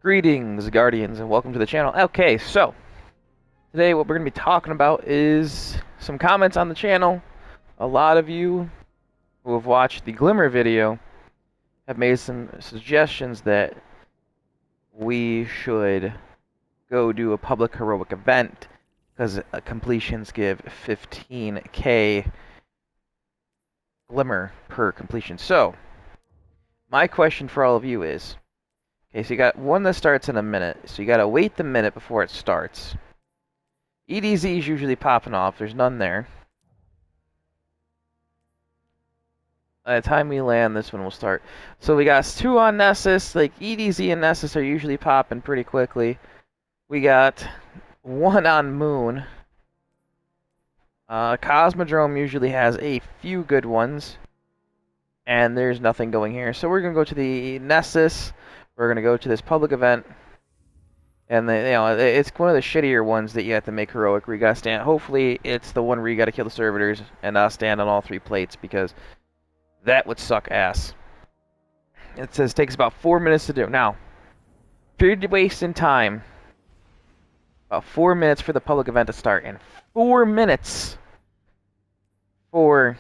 Greetings, Guardians, and welcome to the channel. Okay, so today what we're going to be talking about is some comments on the channel. A lot of you who have watched the Glimmer video have made some suggestions that we should go do a public heroic event because completions give 15k Glimmer per completion. So, my question for all of you is, okay, so you got one that starts in a minute, so you got to wait the minute before it starts. EDZ is usually popping off. There's none there. By the time we land, this one will start. So we got 2 on Nessus. Like, EDZ and Nessus are usually popping pretty quickly. We got 1 on Moon. Cosmodrome usually has a few good ones. And there's nothing going here. So we're going to go to the Nessus. We're going to go to this public event. And it's one of the shittier ones that you have to make heroic where you gotta stand. Hopefully, it's the one where you gotta kill the servitors and not stand on all 3 plates because that would suck ass. It says it takes about 4 minutes to do. Now, period to waste in time. About 4 minutes for the public event to start, and 4 minutes for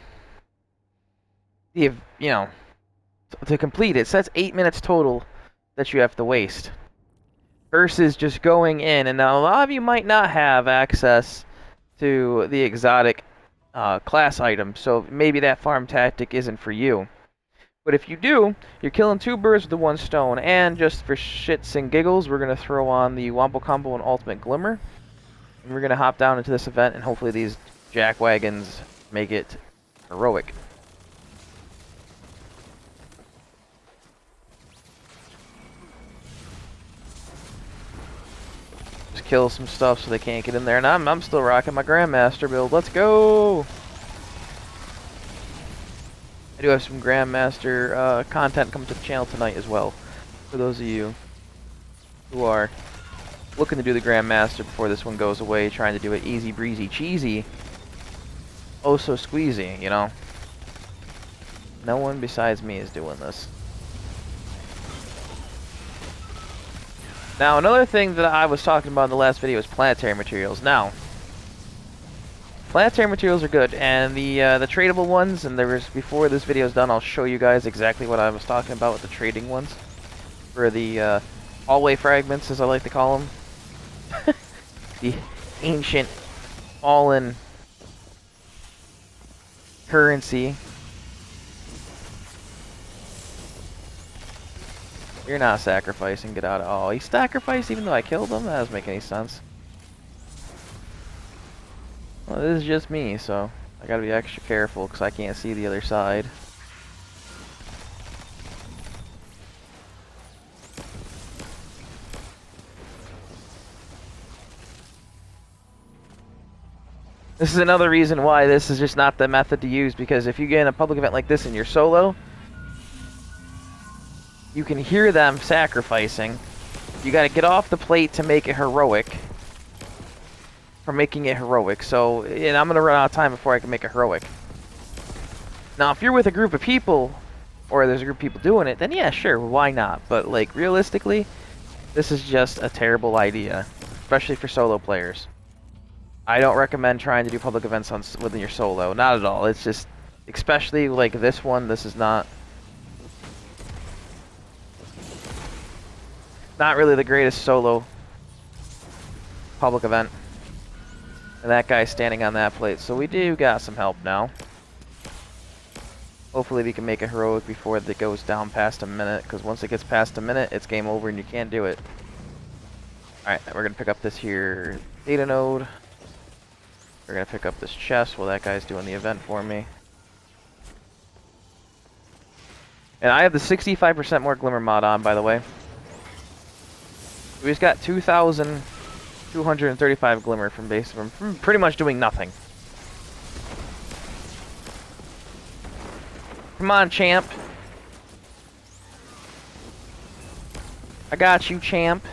the to complete it. So that's 8 minutes total that you have to waste. Versus just going in, and now a lot of you might not have access to the exotic class item, so maybe that farm tactic isn't for you. But if you do, you're killing 2 birds with 1 stone, and just for shits and giggles, we're going to throw on the Wombo Combo and Ultimate Glimmer, and we're going to hop down into this event, and hopefully these jackwagons make it heroic. Kill some stuff so they can't get in there, and I'm still rocking my Grandmaster build. Let's go! I do have some Grandmaster content coming to the channel tonight as well. For those of you who are looking to do the Grandmaster before this one goes away, trying to do it easy breezy cheesy, oh so squeezy, you know. No one besides me is doing this. Now, another thing that I was talking about in the last video is planetary materials. Now, planetary materials are good, and the tradable ones, and before this video is done, I'll show you guys exactly what I was talking about with the trading ones. For the hallway fragments, as I like to call them. The ancient fallen currency. You're not sacrificing, get out of... Oh, he sacrificed even though I killed him? That doesn't make any sense. Well, this is just me, so I gotta be extra careful because I can't see the other side. This is another reason why this is just not the method to use, because if you get in a public event like this and you're solo, you can hear them sacrificing. You gotta get off the plate to make it heroic. For making it heroic. So, and I'm gonna run out of time before I can make it heroic. Now, if you're with a group of people, or there's a group of people doing it, then yeah, sure, why not? But, like, realistically, this is just a terrible idea. Especially for solo players. I don't recommend trying to do public events within your solo. Not at all. It's just, especially like this one, this is not really the greatest solo public event. And that guy's standing on that plate, so we do got some help now. Hopefully we can make a heroic before it goes down past a minute, because once it gets past a minute, it's game over and you can't do it. Alright, we're going to pick up this here data node. We're going to pick up this chest while that guy's doing the event for me. And I have the 65% more Glimmer mod on, by the way. We just got 2,235 Glimmer from pretty much doing nothing. Come on, champ. I got you, champ.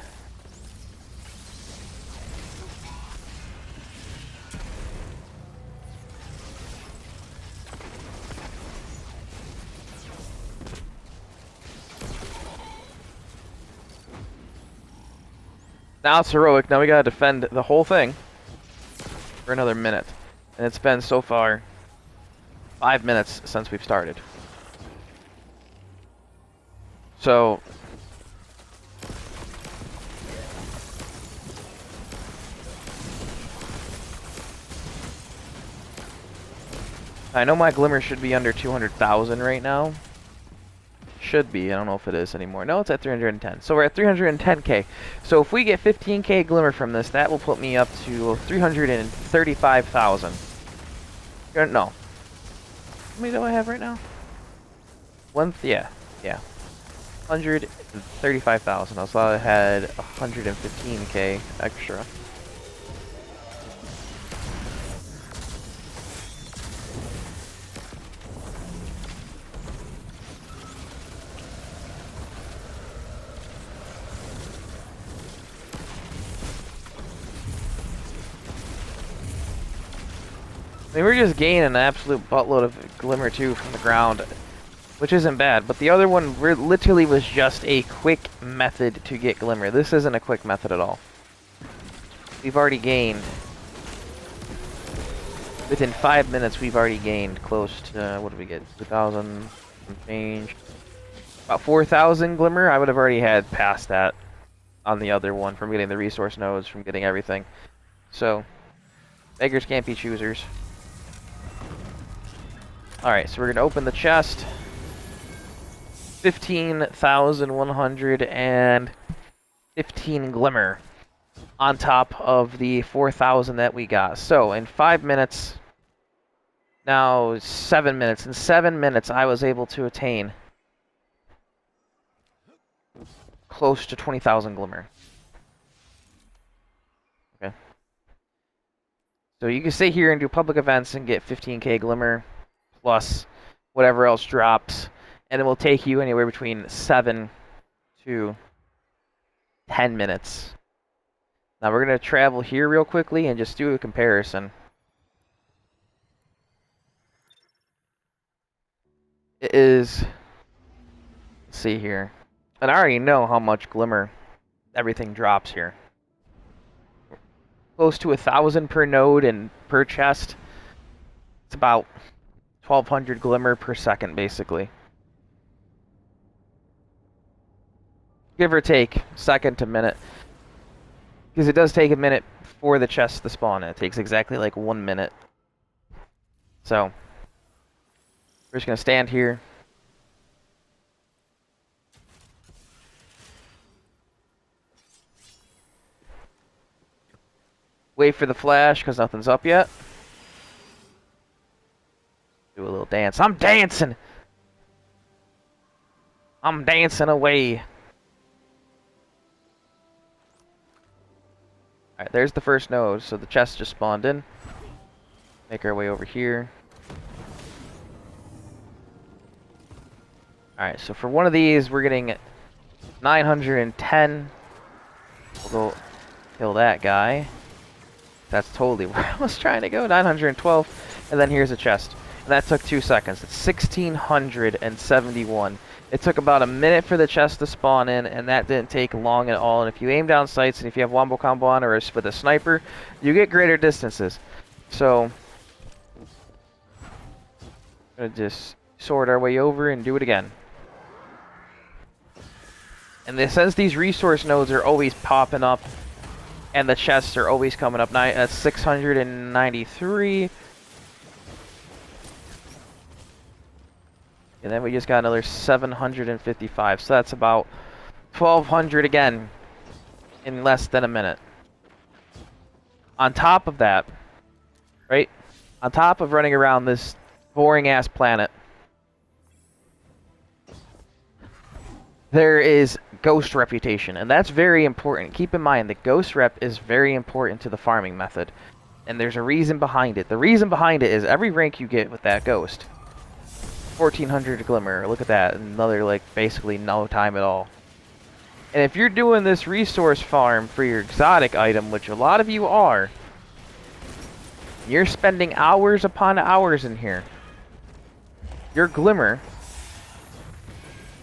Now it's heroic. Now we gotta defend the whole thing for another minute. And it's been so far 5 minutes since we've started. So I know my glimmer should be under 200,000 right now. Should be. I don't know if it is anymore. No, it's at 310. So we're at 310k. So if we get 15k glimmer from this, that will put me up to 335,000. No. How many do I have right now? Yeah. 135,000. I thought I had 115k extra. I mean, we're just gaining an absolute buttload of glimmer too from the ground, which isn't bad. But the other one literally was just a quick method to get glimmer. This isn't a quick method at all. We've already gained, within 5 minutes, we've already gained close to, what did we get, 2,000 change? About 4,000 glimmer. I would have already had past that on the other one from getting the resource nodes, from getting everything. So, beggars can't be choosers. Alright, so we're going to open the chest. 15,115 glimmer on top of the 4,000 that we got. So, in 5 minutes, now 7 minutes. In 7 minutes, I was able to attain close to 20,000 glimmer. Okay. So you can sit here and do public events and get 15k glimmer plus whatever else drops, and it will take you anywhere between 7 to 10 minutes. Now we're going to travel here real quickly and just do a comparison. It is, let's see here, and I already know how much glimmer everything drops here. Close to 1,000 per node and per chest. It's about 1,200 glimmer per second, basically. Give or take, second to minute. Because it does take a minute for the chest to spawn. It takes exactly like 1 minute. So, we're just going to stand here. Wait for the flash, because nothing's up yet. Do a little dance. I'm dancing! I'm dancing away. Alright, there's the first node, so the chest just spawned in. Make our way over here. Alright, so for one of these, we're getting 910. We'll go kill that guy. That's totally where I was trying to go. 912. And then here's a chest. And that took 2 seconds. It's 1,671. It took about a minute for the chest to spawn in, and that didn't take long at all. And if you aim down sights, and if you have wombo combo on or with a sniper, you get greater distances. So, we're gonna just sword our way over and do it again. And since these resource nodes are always popping up, and the chests are always coming up, at 693. And then we just got another 755. So that's about 1,200 again in less than a minute. On top of that, right? On top of running around this boring-ass planet, there is ghost reputation, and that's very important. Keep in mind that ghost rep is very important to the farming method, and there's a reason behind it. The reason behind it is every rank you get with that ghost, 1,400 glimmer. Look at that, another like basically no time at all. And if you're doing this resource farm for your exotic item, which a lot of you are, you're spending hours upon hours in here. Your glimmer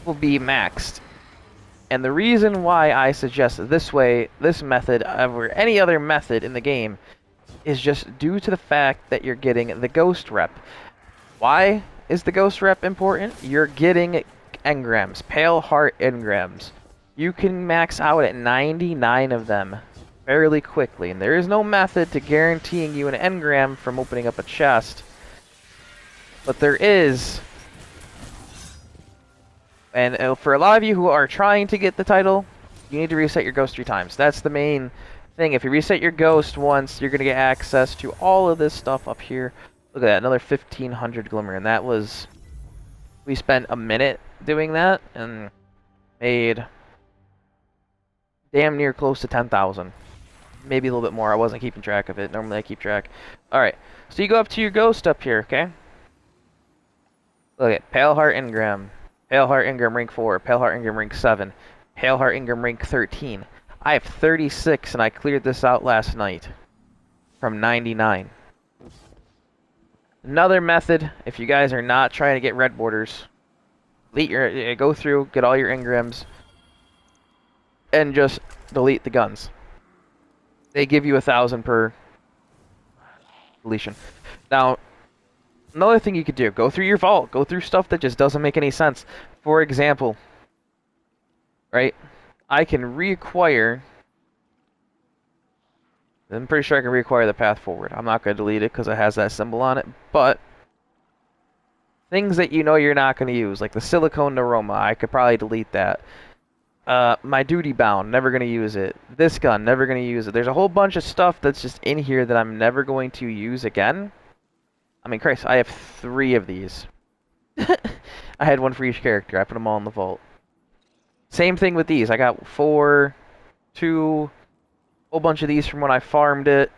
will be maxed And the reason why I suggest this way, this method over any other method in the game, is just due to the fact that you're getting the ghost rep. Why is the ghost rep important? You're getting engrams, pale heart engrams. You can max out at 99 of them fairly quickly, and there is no method to guaranteeing you an engram from opening up a chest. But there is, and for a lot of you who are trying to get the title, you need to reset your ghost 3 times. That's the main thing. If you reset your ghost once, you're going to get access to all of this stuff up here. Look at that, another 1,500 glimmer, and that was... We spent a minute doing that, and made damn near close to 10,000. Maybe a little bit more. I wasn't keeping track of it. Normally I keep track. Alright, so you go up to your ghost up here, okay? Look at Pale Heart Engram. Pale Heart Engram rank 4. Pale Heart Engram rank 7. Pale Heart Engram rank 13. I have 36, and I cleared this out last night from 99. Another method, if you guys are not trying to get red borders, go through, get all your engrams, and just delete the guns. They give you 1,000 per deletion. Now, another thing you could do, go through your vault, go through stuff that just doesn't make any sense. For example, right, I can reacquire, I'm pretty sure I can reacquire the path forward. I'm not going to delete it because it has that symbol on it, but things that you know you're not going to use, like the silicone aroma, I could probably delete that. My duty bound, never going to use it. This gun, never going to use it. There's a whole bunch of stuff that's just in here that I'm never going to use again. I mean, Christ, I have 3 of these. I had one for each character. I put them all in the vault. Same thing with these. I got 4, 2, whole bunch of these from when I farmed it.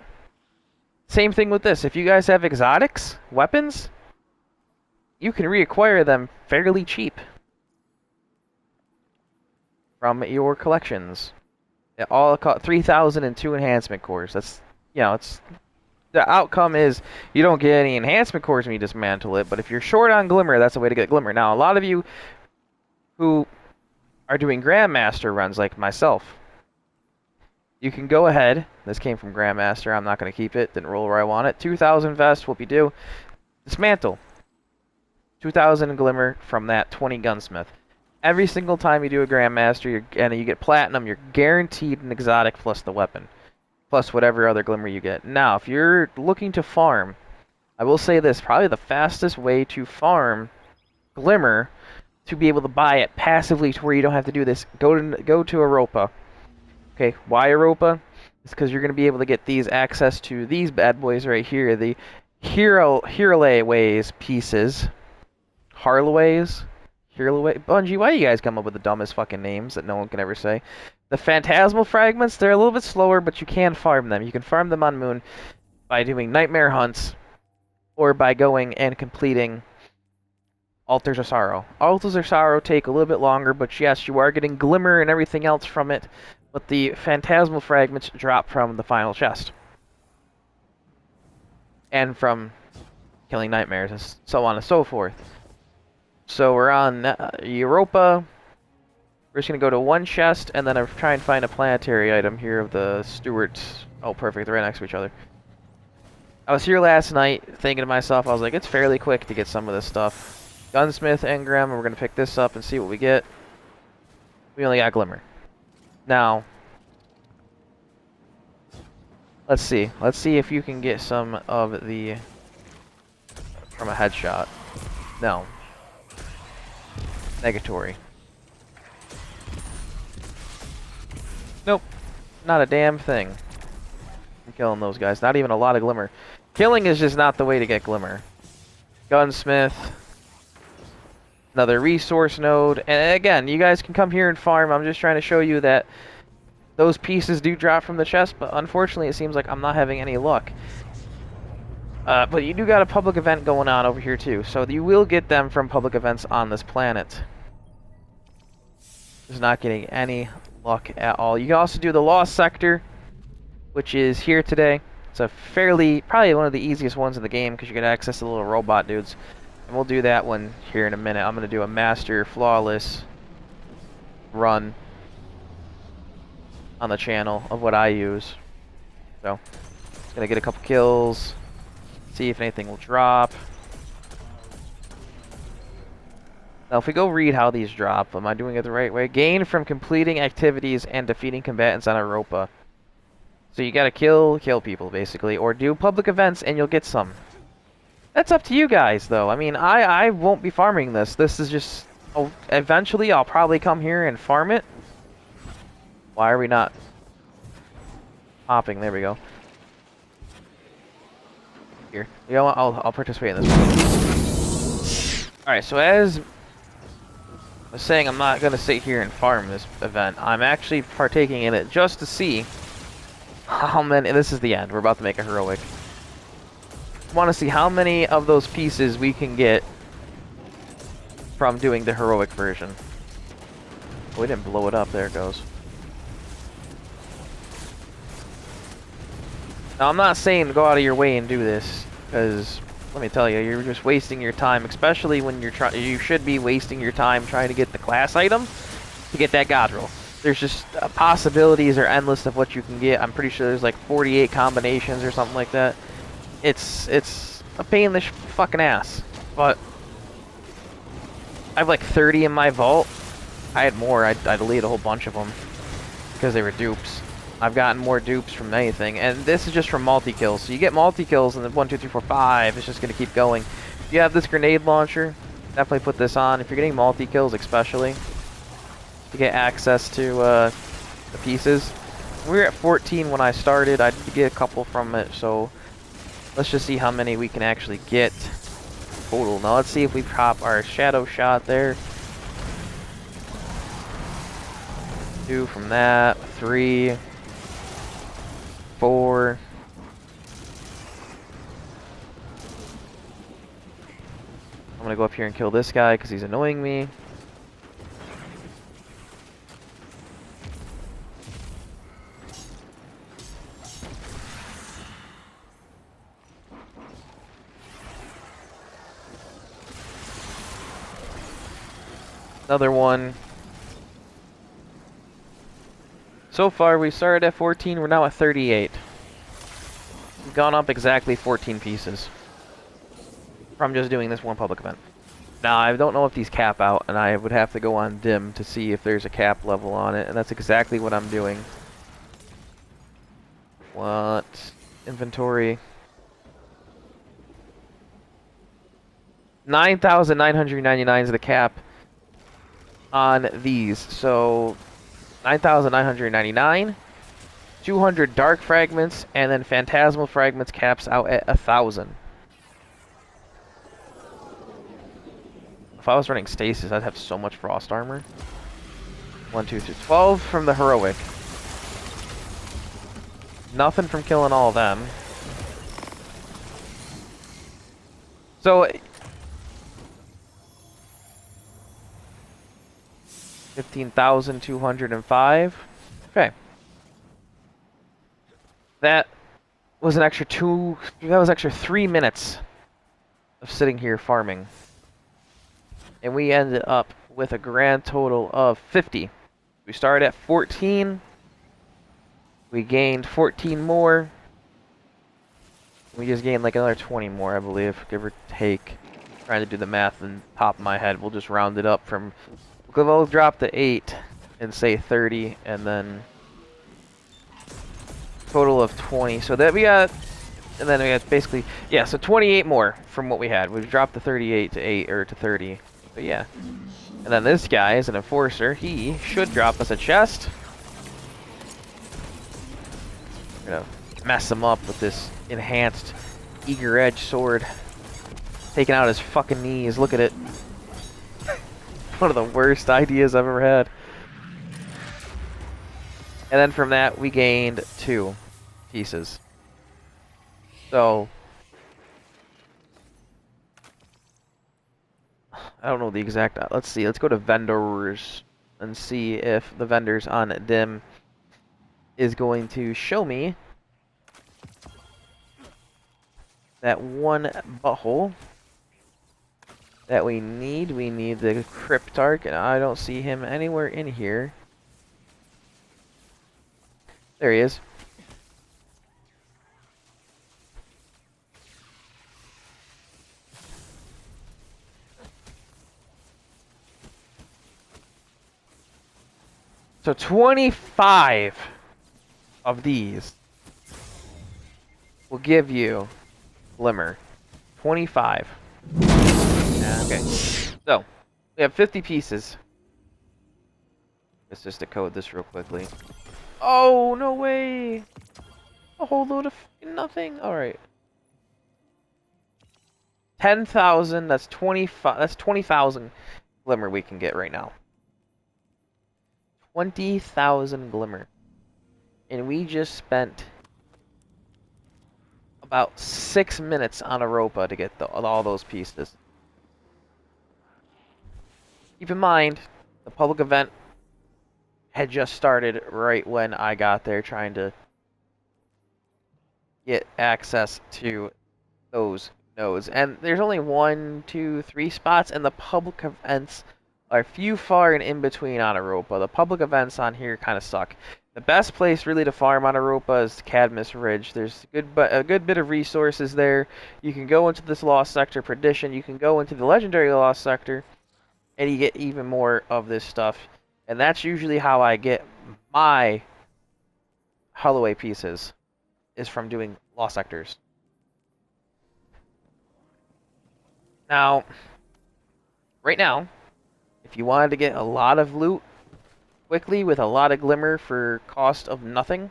Same thing with this. If you guys have exotics, weapons, you can reacquire them fairly cheap from your collections. It all cost 3,002 enhancement cores. That's, you know, it's the outcome is you don't get any enhancement cores when you dismantle it, but if you're short on glimmer, that's the way to get glimmer. Now, a lot of you who are doing Grandmaster runs like myself, you can go ahead. This came from Grandmaster. I'm not going to keep it. Didn't roll where I want it. 2,000 vest, whoopie-doo. Dismantle. 2,000 glimmer from that 20 gunsmith. Every single time you do a Grandmaster and you get Platinum, you're guaranteed an exotic plus the weapon. Plus whatever other glimmer you get. Now, if you're looking to farm, I will say this, probably the fastest way to farm glimmer to be able to buy it passively to where you don't have to do this, go to Europa. Okay, why Europa? It's because you're going to be able to get these access to these bad boys right here, the Hiraleways pieces. Harleways? Bungie, why do you guys come up with the dumbest fucking names that no one can ever say? The Phantasmal Fragments, they're a little bit slower, but you can farm them. You can farm them on Moon by doing Nightmare Hunts, or by going and completing Altars of Sorrow. Altars of Sorrow take a little bit longer, but yes, you are getting Glimmer and everything else from it, but the Phantasmal Fragments drop from the final chest. And from killing nightmares, and so on and so forth. So we're on Europa. We're just going to go to one chest, and then I'll try and find a planetary item here of the Stewards. Oh, perfect. They're right next to each other. I was here last night thinking to myself, I was like, it's fairly quick to get some of this stuff. Gunsmith, Engram, and we're going to pick this up and see what we get. We only got Glimmer. Now, let's see. Let's see if you can get some of the... from a headshot. No. Negatory. Nope. Not a damn thing. I'm killing those guys. Not even a lot of Glimmer. Killing is just not the way to get Glimmer. Gunsmith. Another resource node. And again, you guys can come here and farm. I'm just trying to show you that those pieces do drop from the chest, but unfortunately it seems like I'm not having any luck. But you do got a public event going on over here too, so you will get them from public events on this planet. Just not getting any luck at all. You can also do the Lost Sector, which is here today. It's a probably one of the easiest ones in the game because you get access to the little robot dudes. And we'll do that one here in a minute. I'm going to do a Master Flawless run on the channel of what I use. So, just gonna get a couple kills, see if anything will drop. Now, if we go read how these drop, am I doing it the right way? Gain from completing activities and defeating combatants on Europa. So you gotta kill people, basically, or do public events and you'll get some. That's up to you guys, though. I mean, I won't be farming this. This is just... Oh, eventually, I'll probably come here and farm it. Why are we not hopping? There we go. Here. You know what? I'll participate in this one. Alright, so as I was saying, I'm not going to sit here and farm this event. I'm actually partaking in it just to see how many... This is the end. We're about to make a heroic. Want to see how many of those pieces we can get from doing the heroic version. Oh, we didn't blow it up. There it goes. Now, I'm not saying to go out of your way and do this, because let me tell you, you're just wasting your time, especially when you're trying. You should be wasting your time trying to get the class item to get that Godrill. There's just possibilities are endless of what you can get. I'm pretty sure there's like 48 combinations or something like that. It's a pain in the fucking ass, but I have like 30 in my vault. I had more. I deleted a whole bunch of them because they were dupes. I've gotten more dupes from anything, and this is just from multi-kills. So you get multi-kills, and then 1, 2, 3, 4, 5. It's just gonna keep going. If you have this grenade launcher, definitely put this on. If you're getting multi-kills, especially, to get access to the pieces. We were at 14 when I started. I did get a couple from it, so let's just see how many we can actually get total. Now let's see if we pop our shadow shot there. 2 from that, 3, 4. I'm gonna go up here and kill this guy because he's annoying me. Another one. So far, we started at 14, we're now at 38. We've gone up exactly 14 pieces from just doing this one public event. Now, I don't know if these cap out, and I would have to go on dim to see if there's a cap level on it, and that's exactly what I'm doing. What? Inventory. 9,999 is the cap on these, so 9,999, 200 dark fragments, and then phantasmal fragments caps out at 1,000. If I was running stasis, I'd have so much frost armor. 1, 2, 3, 12 from the heroic. Nothing from killing all of them. So 15,205. Okay. That was an extra 3 minutes of sitting here farming. And we ended up with a grand total of 50. We started at 14. We gained 14 more. We just gained like another 20 more, I believe, give or take. Trying to do the math on top of my head. We'll just round it up from... We'll drop to 8 and say 30, and then total of 20. So that we got, and then we got basically, yeah, so 28 more from what we had. We've dropped the 38 to 8, or to 30. But yeah. And then this guy is an enforcer. He should drop us a chest. We're gonna mess him up with this enhanced eager edge sword. Taking out his fucking knees. Look at it. One of the worst ideas I've ever had. And then from that, we gained 2 pieces. So, I don't know the exact... Let's see. Let's go to vendors and see if the vendors on dim is going to show me that one butthole that we need. We need the Cryptarch, and I don't see him anywhere in here. There he is. So 25 of these will give you glimmer. 25. Yeah, okay. So, we have 50 pieces. Let's just decode this real quickly. Oh, no way! A whole load of nothing? Alright. 10,000, that's 25, that's 20,000 glimmer we can get right now. 20,000 glimmer. And we just spent about 6 minutes on Europa to get all those pieces. Keep in mind, the public event had just started right when I got there trying to get access to those nodes. And there's only 1, 2, 3 spots, and the public events are few far and in between on Europa. The public events on here kind of suck. The best place really to farm on Europa is Cadmus Ridge. There's a good bit of resources there. You can go into this Lost Sector Perdition. You can go into the Legendary Lost Sector, and you get even more of this stuff. And that's usually how I get my Holloway pieces, is from doing Lost Sectors. Now, right now, if you wanted to get a lot of loot quickly with a lot of glimmer for cost of nothing,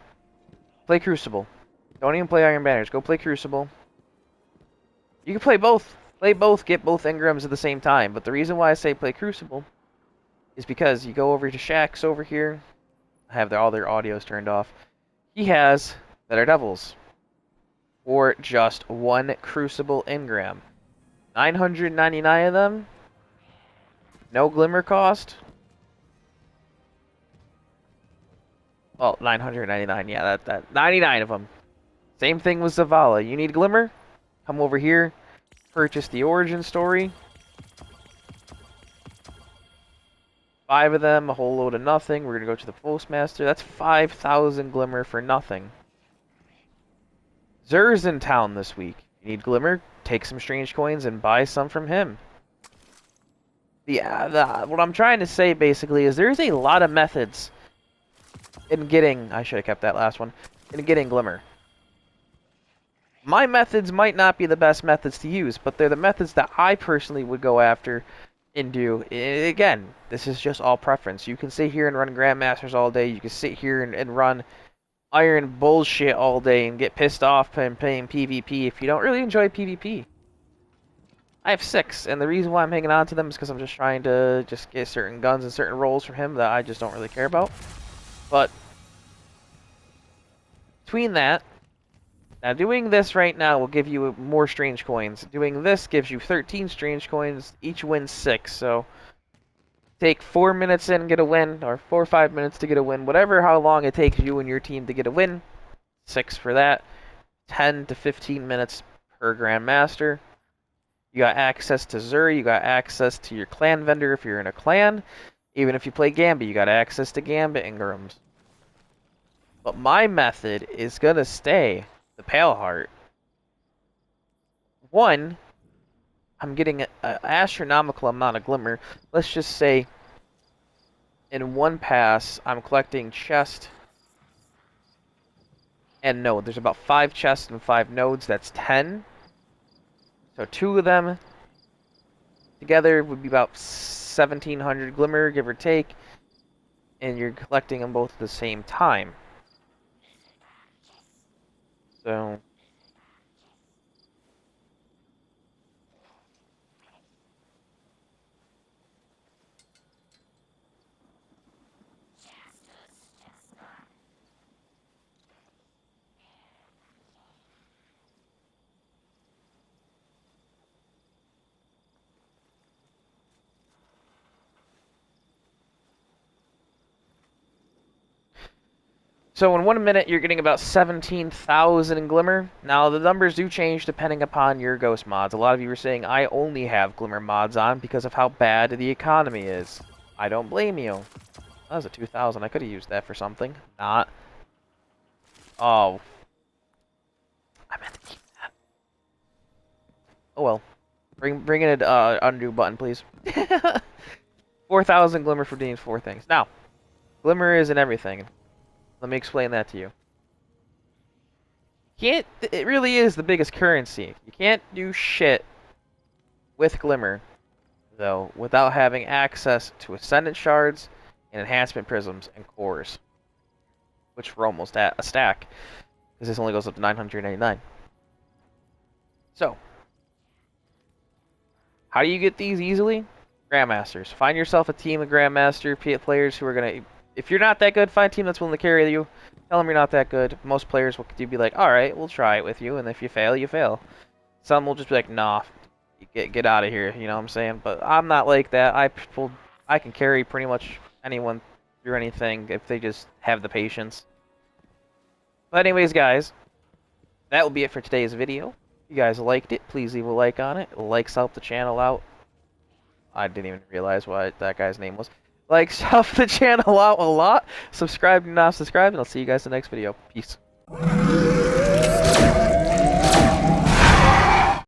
play Crucible. Don't even play Iron Banners. Go play Crucible. You can play both. Play both, get both engrams at the same time. But the reason why I say play Crucible is because you go over to Shaxx over here. I have all their audios turned off. He has Better Devils for just 1 Crucible engram. 999 of them. No glimmer cost. Well, 999, yeah, that 99 of them. Same thing with Zavala. You need glimmer? Come over here, purchase the origin story. 5 of them, a whole load of nothing. We're gonna go to the Postmaster. That's 5,000 glimmer for nothing. Zer's in town this week. You need glimmer? Take some strange coins and buy some from him. What I'm trying to say basically is there's a lot of methods in getting, I should have kept that last one, in getting glimmer. My methods might not be the best methods to use, but they're the methods that I personally would go after and do. Again, this is just all preference. You can sit here and run Grandmasters all day. You can sit here and run Iron bullshit all day and get pissed off playing PvP if you don't really enjoy PvP. I have 6, and the reason why I'm hanging on to them is because I'm just trying to just get certain guns and certain rolls from him that I just don't really care about. But between that, now doing this right now will give you more strange coins. Doing this gives you 13 strange coins. Each wins 6, so take 4 minutes in and get a win, or 4 or 5 minutes to get a win. Whatever how long it takes you and your team to get a win. 6 for that. 10 to 15 minutes per Grandmaster. You got access to Zur, you got access to your clan vendor if you're in a clan. Even if you play Gambit, you got access to Gambit engrams. But my method is going to stay the Pale Heart. 1, I'm getting an astronomical amount of glimmer. Let's just say in 1 pass, I'm collecting chest and node. There's about 5 chests and 5 nodes. That's 10. So 2 of them together would be about 1,700 glimmer, give or take. And you're collecting them both at the same time. So So in 1 minute, you're getting about 17,000 glimmer. Now, the numbers do change depending upon your ghost mods. A lot of you are saying, I only have glimmer mods on because of how bad the economy is. I don't blame you. That was a 2,000. I could have used that for something. Not. Oh, I meant to keep that. Oh well. Bring in a undo button, please. 4,000 glimmer for doing 4 things. Now, glimmer isn't everything. Let me explain that to you. Can't. It really is the biggest currency. You can't do shit with glimmer, though, without having access to ascendant shards and enhancement prisms and cores, which we're almost at a stack, because this only goes up to 999. So, how do you get these easily? Grandmasters. Find yourself a team of Grandmaster players who are gonna. If you're not that good, find a team that's willing to carry you. Tell them you're not that good. Most players will be like, all right, we'll try it with you, and if you fail, you fail. Some will just be like, nah, get out of here. You know what I'm saying? But I'm not like that. I can carry pretty much anyone through anything if they just have the patience. But anyways, guys, that will be it for today's video. If you guys liked it, please leave a like on it. Likes help the channel out. I didn't even realize what that guy's name was. Like, help the channel out a lot. Subscribe if you're not subscribed, and I'll see you guys in the next video. Peace.